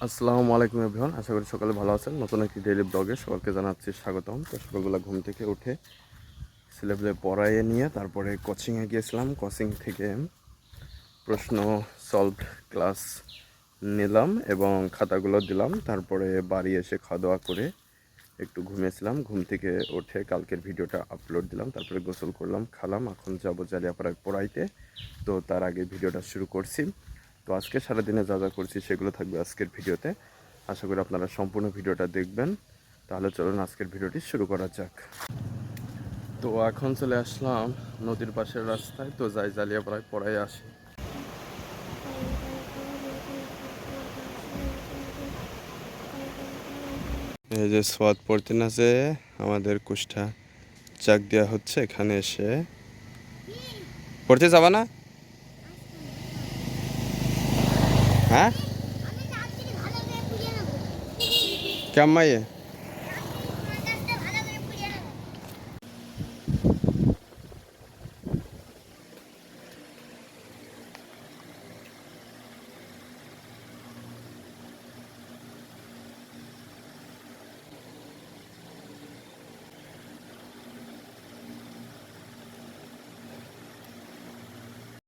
আসসালামু আলাইকুম এভরিওয়ান, আশা করি সকালে ভালো আছেন। নতুন একটি ডেইলি ব্লগে সকালকে জানাচ্ছি স্বাগতম। তো সকালবেলা ঘুম থেকে উঠে ছেলেপেলে পড়াইয়ে নিয়ে তারপরে কোচিংয়ে গিয়েছিলাম। কোচিং থেকে প্রশ্ন সলভ ক্লাস নিলাম এবং খাতাগুলো দিলাম। তারপরে বাড়ি এসে খাওয়া দাওয়া করে একটু ঘুমিয়েছিলাম। ঘুম থেকে উঠে কালকের ভিডিওটা আপলোড দিলাম, তারপরে গোসল করলাম, খালাম। এখন যাবো জালিয়াপাড়ায় পড়াইতে। তো তার আগে ভিডিওটা শুরু করছি। তো আজকে সারাদিনে যা যা করছি সেগুলো থাকবে আজকের ভিডিওতে। আশা করি আপনারা সম্পূর্ণ ভিডিওটা দেখবেন। তাহলে চলুন আজকের ভিডিওটি শুরু করা যাক। তো এখন চলে আসলাম নদীর পাশের রাস্তায়। তো যাই জালিয়াপাড়ায় পড়াই আসি। এই যে সোয়াদ পড়তে আছে আমাদের কুষ্টা চাক দেওয়া হচ্ছে। এখানে এসে পড়তে যাবা না? হ্যাঁ, কেমাইয়ে